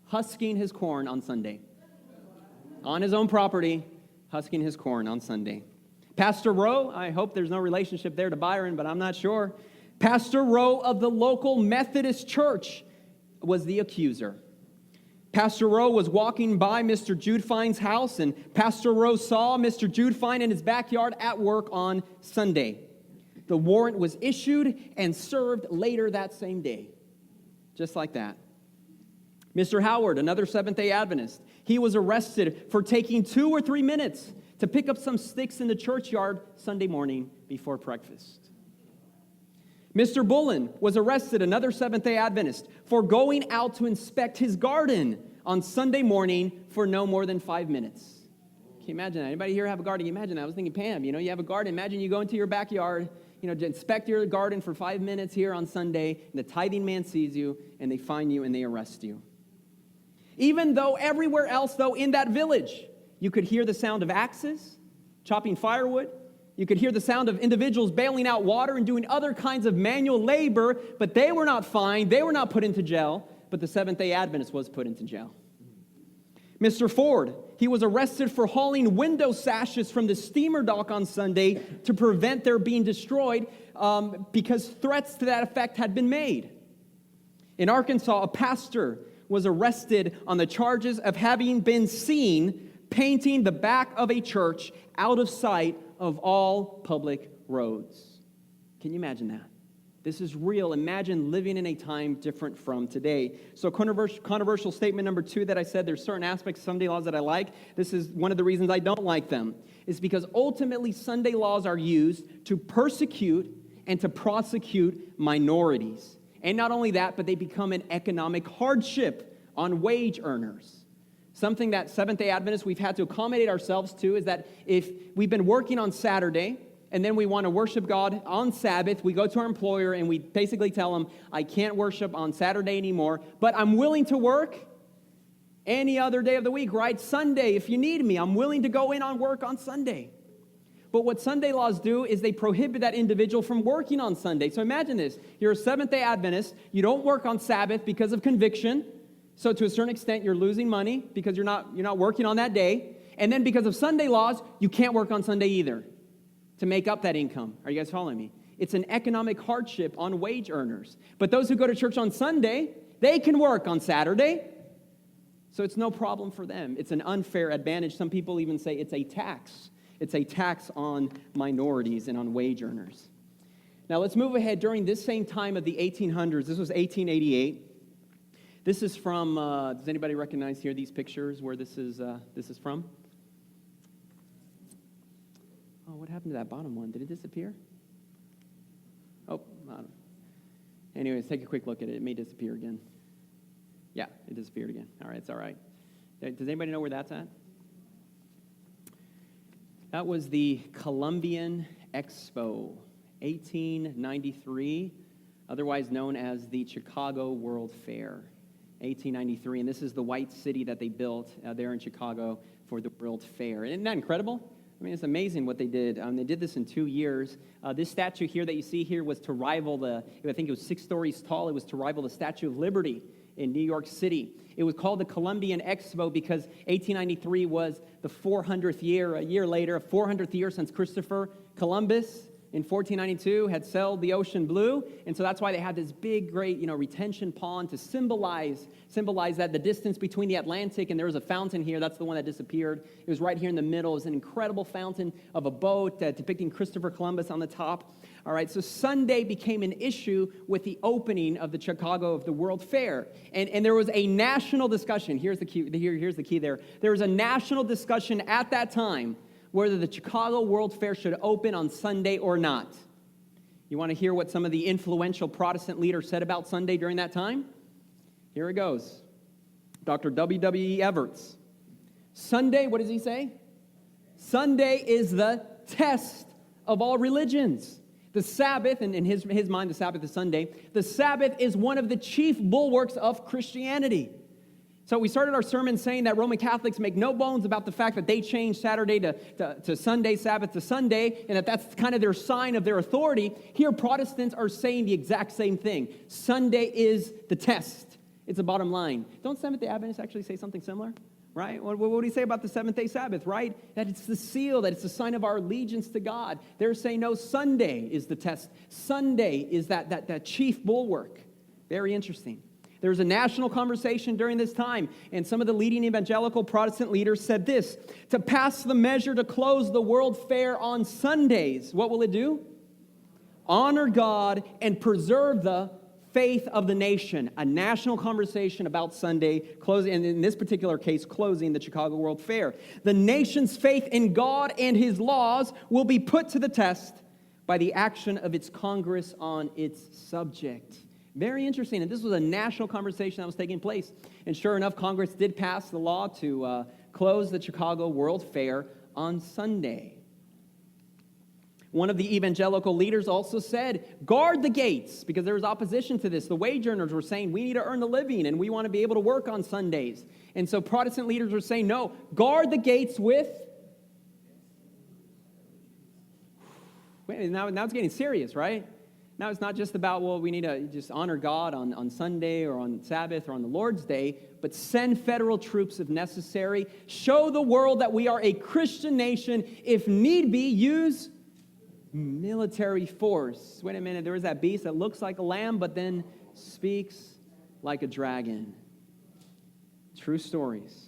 S2: husking his corn on Sunday. On his own property, husking his corn on Sunday. Pastor Rowe, I hope there's no relationship there to Byron, but I'm not sure. Pastor Rowe of the local Methodist church was the accuser. Pastor Rowe was walking by Mr. Jude Fine's house, and Pastor Rowe saw Mr. Jude Fine in his backyard at work on Sunday. The warrant was issued and served later that same day. Just like that. Mr. Howard, another Seventh-day Adventist, he was arrested for taking 2 or 3 minutes to pick up some sticks in the churchyard Sunday morning before breakfast. Mr. Bullen was arrested, another Seventh-day Adventist, for going out to inspect his garden on Sunday morning for no more than 5 minutes. Can you imagine that? Anybody here have a garden? Can you imagine that? I was thinking, Pam, you have a garden. Imagine you go into your backyard, to inspect your garden for 5 minutes here on Sunday, and the tithing man sees you, and they find you, and they arrest you. Even though everywhere else, though, in that village, you could hear the sound of axes, chopping firewood. You could hear the sound of individuals bailing out water and doing other kinds of manual labor, but they were not fined. They were not put into jail, but the Seventh-day Adventist was put into jail. Mr. Ford, he was arrested for hauling window sashes from the steamer dock on Sunday to prevent their being destroyed because threats to that effect had been made. In Arkansas, a pastor was arrested on the charges of having been seen painting the back of a church out of sight of all public roads. Can you imagine that? This is real. Imagine living in a time different from today. So controversial statement number 2 that I said, there's certain aspects of Sunday laws that I like. This is one of the reasons I don't like them. It's because ultimately Sunday laws are used to persecute and to prosecute minorities. And not only that, but they become an economic hardship on wage earners. Something that Seventh-day Adventists we've had to accommodate ourselves to is that if we've been working on Saturday and then we want to worship God on Sabbath, we go to our employer and we basically tell them, I can't worship on Saturday anymore, but I'm willing to work any other day of the week, right? Sunday, if you need me, I'm willing to go in on work on Sunday. But what Sunday laws do is they prohibit that individual from working on Sunday. So imagine this. You're a Seventh-day Adventist. You don't work on Sabbath because of conviction. So to a certain extent, you're losing money because you're not working on that day. And then because of Sunday laws, you can't work on Sunday either to make up that income. Are you guys following me? It's an economic hardship on wage earners. But those who go to church on Sunday, they can work on Saturday. So it's no problem for them. It's an unfair advantage. Some people even say it's a tax. It's a tax on minorities and on wage earners. Now let's move ahead. During this same time of the 1800s, this was 1888. This is from, does anybody recognize here these pictures where this is from? Oh, what happened to that bottom one? Did it disappear? Oh, I don't know. Anyways, take a quick look at it. It may disappear again. Yeah, it disappeared again. All right, it's all right. Does anybody know where that's at? That was the Columbian Expo, 1893, otherwise known as the Chicago World Fair, 1893. And this is the white city that they built there in Chicago for the World Fair. Isn't that incredible? I mean, it's amazing what they did. They did this in 2 years. This statue here that you see here was to rival I think it was 6 stories tall. It was to rival the Statue of Liberty in New York City. It was called the Columbian Expo because 1893 was the 400th year, a year later, a 400th year since Christopher Columbus in 1492 had sailed the ocean blue, and so that's why they had this big, great, retention pond to symbolize that the distance between the Atlantic, and there was a fountain here. That's the one that disappeared. It was right here in the middle. It was an incredible fountain of a boat depicting Christopher Columbus on the top. All right, so Sunday became an issue with the opening of the Chicago of the World Fair, and there was a national discussion. Here's the key there. There was a national discussion at that time whether the Chicago World Fair should open on Sunday or not. You want to hear what some of the influential Protestant leaders said about Sunday during that time? Here it goes. Dr. W.W.E. Everts. Sunday, what does he say? Sunday is the test of all religions. The Sabbath, and in his mind, the Sabbath is Sunday. The Sabbath is one of the chief bulwarks of Christianity. So we started our sermon saying that Roman Catholics make no bones about the fact that they changed Saturday to Sunday, Sabbath to Sunday, and that's kind of their sign of their authority. Here, Protestants are saying the exact same thing. Sunday is the test. It's the bottom line. Don't Seventh-day Adventists actually say something similar? Right? What do you say about the seventh-day Sabbath, right? That it's the seal, that it's the sign of our allegiance to God. They're saying, no, Sunday is the test. Sunday is that chief bulwark. Very interesting. There was a national conversation during this time, and some of the leading evangelical Protestant leaders said this: to pass the measure to close the World Fair on Sundays, what will it do? Honor God and preserve the faith of the nation. A national conversation about Sunday, closing, and in this particular case, closing the Chicago World Fair. The nation's faith in God and his laws will be put to the test by the action of its Congress on its subject. Very interesting, and this was a national conversation that was taking place. And sure enough, Congress did pass the law to close the Chicago World Fair on Sunday. One of the evangelical leaders also said, guard the gates, because there was opposition to this. The wage earners were saying, we need to earn a living, and we want to be able to work on Sundays. And so Protestant leaders were saying, no, guard the gates with... Now it's getting serious, right? Now it's not just about, well, we need to just honor God on Sunday or on Sabbath or on the Lord's Day, but send federal troops if necessary. Show the world that we are a Christian nation. If need be, use military force. Wait a minute, there was that beast that looks like a lamb but then speaks like a dragon. True stories.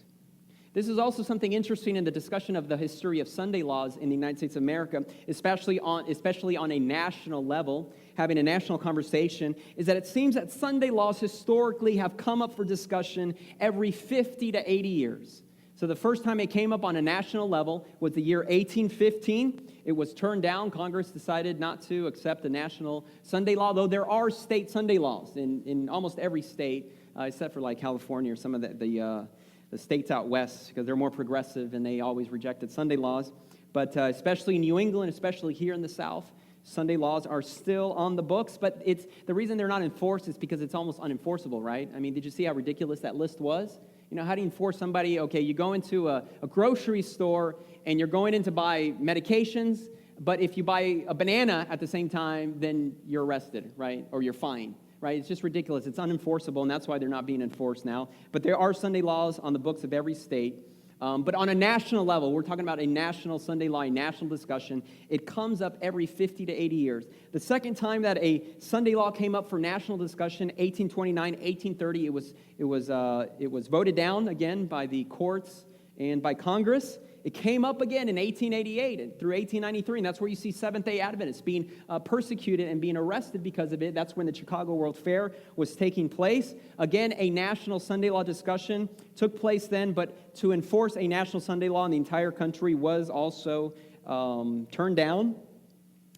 S2: This is also something interesting in the discussion of the history of Sunday laws in the United States of America, especially on a national level, having a national conversation, is that it seems that Sunday laws historically have come up for discussion every 50 to 80 years. So the first time it came up on a national level was the year 1815. It was turned down. Congress decided not to accept the national Sunday law, though there are state Sunday laws in almost every state, except for like California or some of the states out west, because they're more progressive and they always rejected Sunday laws. But especially in New England, especially here in the South, Sunday laws are still on the books. But it's the reason they're not enforced is because it's almost unenforceable, right? I mean, did you see how ridiculous that list was? How do you enforce somebody? Okay, you go into a grocery store and you're going in to buy medications, but if you buy a banana at the same time, then you're arrested, right? Or you're fined. Right? It's just ridiculous. It's unenforceable, and that's why they're not being enforced now. But there are Sunday laws on the books of every state. But on a national level, we're talking about a national Sunday law, a national discussion. It comes up every 50 to 80 years. The second time that a Sunday law came up for national discussion, 1829, 1830, it was voted down again by the courts and by Congress. It came up again in 1888 and through 1893, and that's where you see Seventh-day Adventists being persecuted and being arrested because of it. That's when the Chicago World Fair was taking place. Again, a national Sunday law discussion took place then, but to enforce a national Sunday law in the entire country was also turned down.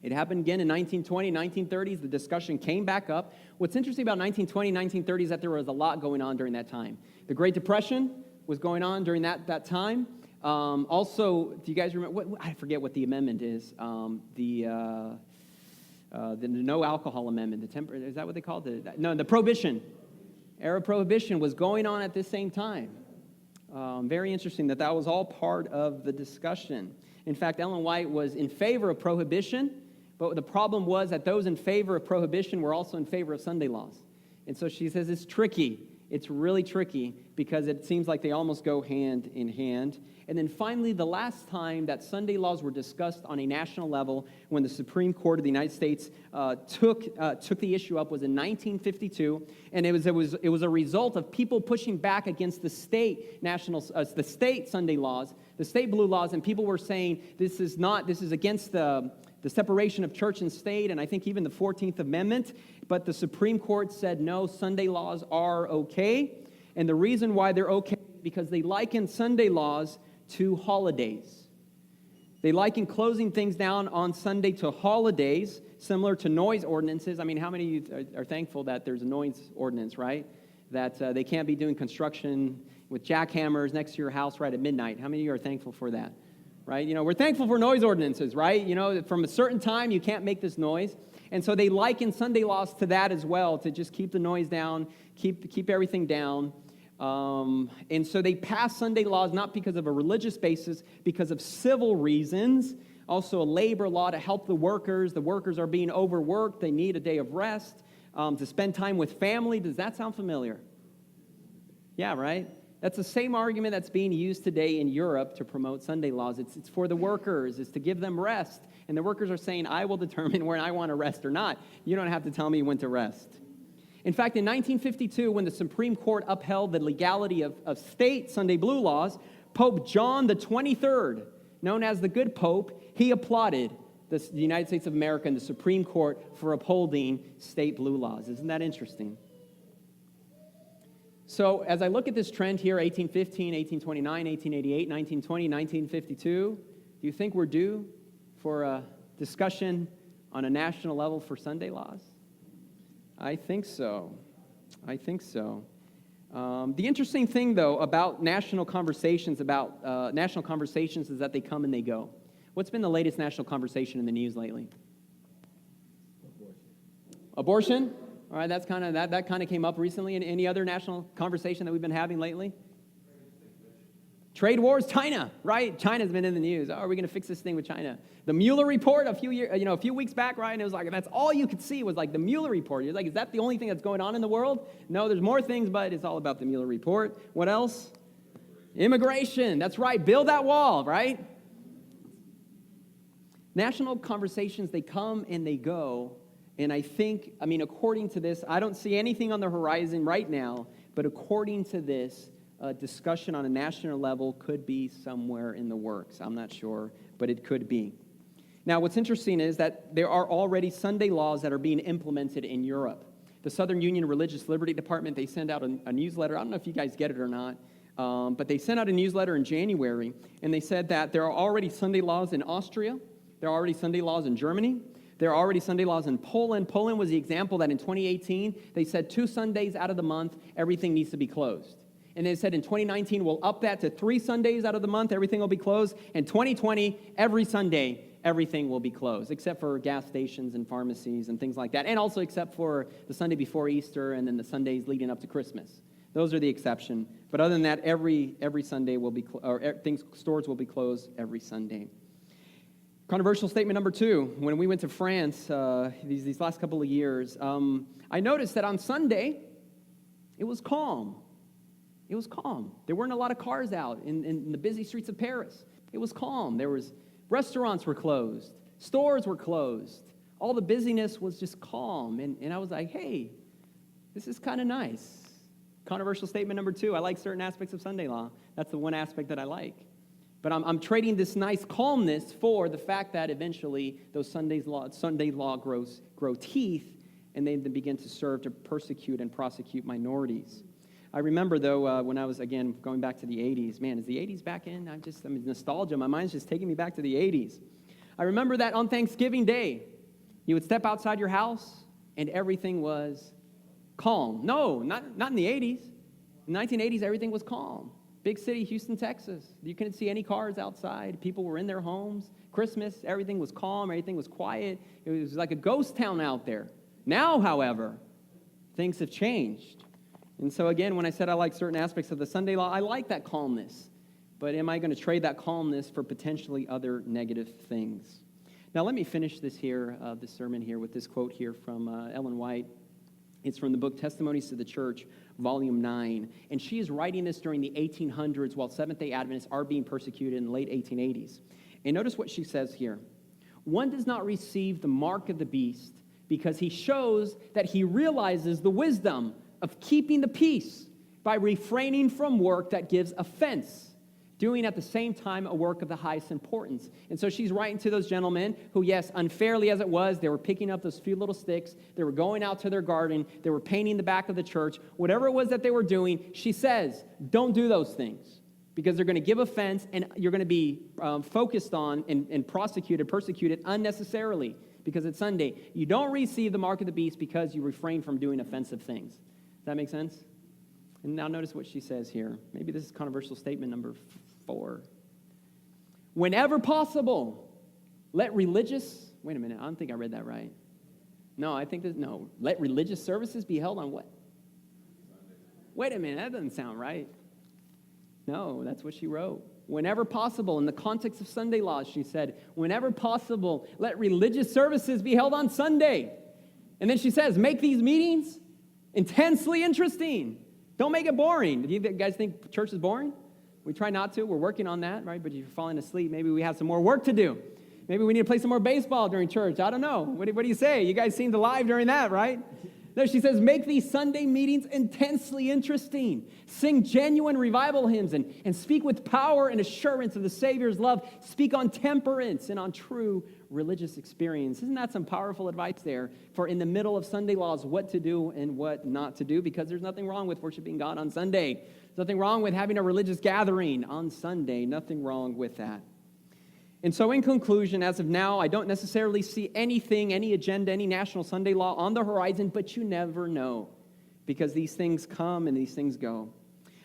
S2: It happened again in 1920, 1930s. The discussion came back up. What's interesting about 1920, 1930s is that there was a lot going on during that time. The Great Depression was going on during that time. Also, do you guys remember? I forget what the amendment is. The no alcohol amendment. Is that what they called it? No, the Prohibition. Era Prohibition was going on at the same time. Very interesting that was all part of the discussion. In fact, Ellen White was in favor of prohibition, but the problem was that those in favor of prohibition were also in favor of Sunday laws. And so she says it's tricky. It's really tricky because it seems like they almost go hand in hand. And then finally, the last time that Sunday laws were discussed on a national level when the Supreme Court of the United States took the issue up was in 1952, and it was a result of people pushing back against the state Sunday laws, the state blue laws, and people were saying this is against the separation of church and state, and I think even the 14th Amendment. But the Supreme Court said, no, Sunday laws are okay. And the reason why they're okay is because they liken Sunday laws to holidays. They liken closing things down on Sunday to holidays, similar to noise ordinances. I mean, how many of you are thankful that there's a noise ordinance, right? That they can't be doing construction with jackhammers next to your house right at midnight. How many of you are thankful for that? Right? We're thankful for noise ordinances, right? From a certain time, you can't make this noise. And so they liken Sunday laws to that as well, to just keep the noise down, keep everything down. And so they passed Sunday laws not because of a religious basis, because of civil reasons. Also a labor law to help the workers. The workers are being overworked. They need a day of rest to spend time with family. Does that sound familiar? Yeah, right? That's the same argument that's being used today in Europe to promote Sunday laws. It's for the workers. It's to give them rest. And the workers are saying, I will determine when I want to rest or not. You don't have to tell me when to rest. In fact, in 1952, when the Supreme Court upheld the legality of state Sunday blue laws, Pope John the 23rd, known as the Good Pope, he applauded the United States of America and the Supreme Court for upholding state blue laws. Isn't that interesting? So as I look at this trend here, 1815, 1829, 1888, 1920, 1952, do you think we're due for a discussion on a national level for Sunday laws? I think so. The interesting thing, though, about national conversations is that they come and they go. What's been the latest national conversation in the news lately? Abortion? All right, that kind of came up recently. Any other national conversation that we've been having lately? Trade wars, China, right? China's been in the news. Oh, are we going to fix this thing with China? The Mueller report a few weeks back, right? And it was like, that's all you could see was like the Mueller report. You're like, is that the only thing that's going on in the world? No, there's more things, but it's all about the Mueller report. What else? Immigration. That's right. Build that wall, right? National conversations, they come and they go. And I think, according to this, I don't see anything on the horizon right now, but according to this, discussion on a national level could be somewhere in the works. I'm not sure, but it could be. Now, what's interesting is that there are already Sunday laws that are being implemented in Europe. The Southern Union Religious Liberty Department, they send out a newsletter. I don't know if you guys get it or not, but they sent out a newsletter in January, and they said that there are already Sunday laws in Austria. There are already Sunday laws in Germany. There are already Sunday laws in Poland. Poland was the example that in 2018, they said 2 Sundays out of the month, everything needs to be closed. And they said in 2019, we'll up that to 3 Sundays out of the month, everything will be closed. In 2020, every Sunday, everything will be closed, except for gas stations and pharmacies and things like that, and also except for the Sunday before Easter and then the Sundays leading up to Christmas. Those are the exception. But other than that, every Sunday will be, stores will be closed every Sunday. Controversial statement number 2. When we went to France these last couple of years, I noticed that on Sunday, it was calm. It was calm. There weren't a lot of cars out in the busy streets of Paris. It was calm. Restaurants were closed. Stores were closed. All the busyness was just calm. And I was like, hey, this is kind of nice. Controversial statement number 2. I like certain aspects of Sunday law. That's the one aspect that I like. But I'm trading this nice calmness for the fact that eventually those Sunday law grow teeth, and they begin to serve to persecute and prosecute minorities. I remember, though, when I was, again, going back to the 80s. Man, is the 80s back in? Nostalgia. My mind's just taking me back to the 80s. I remember that on Thanksgiving Day, you would step outside your house, and everything was calm. No, not in the 80s. In the 1980s, everything was calm. Big city, Houston, Texas. You couldn't see any cars outside. People were in their homes. Christmas, everything was calm. Everything was quiet. It was like a ghost town out there. Now, however, things have changed. And so again, when I said I like certain aspects of the Sunday law, I like that calmness. But am I going to trade that calmness for potentially other negative things? Now let me finish this sermon here with this quote here from Ellen White. It's from the book Testimonies to the Church, Volume 9. And she is writing this during the 1800s while Seventh-day Adventists are being persecuted in the late 1880s. And notice what she says here. One does not receive the mark of the beast because he shows that he realizes the wisdom of keeping the peace by refraining from work that gives offense, doing at the same time a work of the highest importance. And so she's writing to those gentlemen who, yes, unfairly as it was, they were picking up those few little sticks, they were going out to their garden, they were painting the back of the church, whatever it was that they were doing, she says, don't do those things because they're going to give offense and you're going to be focused on and persecuted unnecessarily because it's Sunday. You don't receive the mark of the beast because you refrain from doing offensive things. Does that make sense? And now notice what she says here. Maybe this is controversial statement number 4. Whenever possible, let religious... Wait a minute, I don't think I read that right. No, let religious services be held on what? Wait a minute, that doesn't sound right. No, that's what she wrote. Whenever possible, in the context of Sunday laws, she said, whenever possible, let religious services be held on Sunday. And then she says, make these meetings intensely interesting. Don't make it boring. Do you guys think church is boring? We try not to. We're working on that, right? But if you're falling asleep, maybe we have some more work to do. Maybe we need to play some more baseball during church. I don't know. What do you say? You guys seemed alive during that, right? No, she says, make these Sunday meetings intensely interesting. Sing genuine revival hymns and speak with power and assurance of the Savior's love. Speak on temperance and on true religious experience. Isn't that some powerful advice there for in the middle of Sunday laws, what to do and what not to do? Because there's nothing wrong with worshiping God on Sunday. There's nothing wrong with having a religious gathering on Sunday. Nothing wrong with that. And so in conclusion, as of now, I don't necessarily see anything, any agenda, any national Sunday law on the horizon, but you never know because these things come and these things go.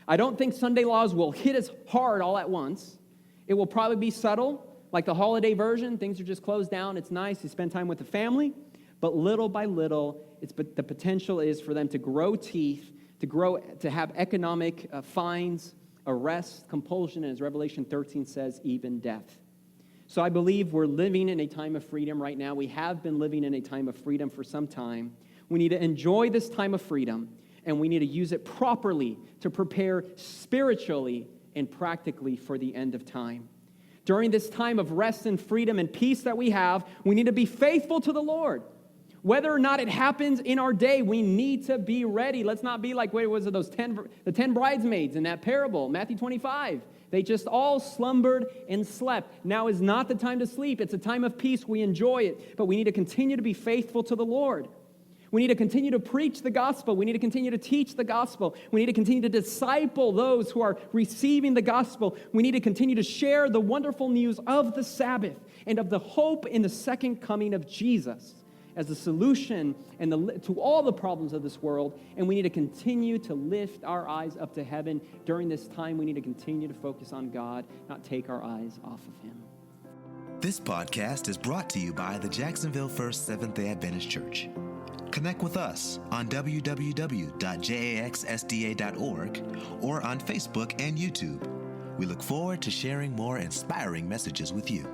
S2: I don't think Sunday laws will hit us hard all at once. It will probably be subtle, like the holiday version. Things are just closed down. It's nice to spend time with the family, but little by little, the potential is for them to grow teeth, to have economic fines, arrests, compulsion, and as Revelation 13 says, even death. So I believe we're living in a time of freedom right now. We have been living in a time of freedom for some time. We need to enjoy this time of freedom, and we need to use it properly to prepare spiritually and practically for the end of time. During this time of rest and freedom and peace that we have, we need to be faithful to the Lord. Whether or not it happens in our day, we need to be ready. Let's not be like, the 10 bridesmaids in that parable, Matthew 25. They just all slumbered and slept. Now is not the time to sleep. It's a time of peace. We enjoy it. But we need to continue to be faithful to the Lord. We need to continue to preach the gospel. We need to continue to teach the gospel. We need to continue to disciple those who are receiving the gospel. We need to continue to share the wonderful news of the Sabbath and of the hope in the second coming of Jesus as the solution to all the problems of this world. And we need to continue to lift our eyes up to heaven. During this time, we need to continue to focus on God, not take our eyes off of Him.
S1: This podcast is brought to you by the Jacksonville First Seventh-day Adventist Church. Connect with us on www.jaxsda.org or on Facebook and YouTube. We look forward to sharing more inspiring messages with you.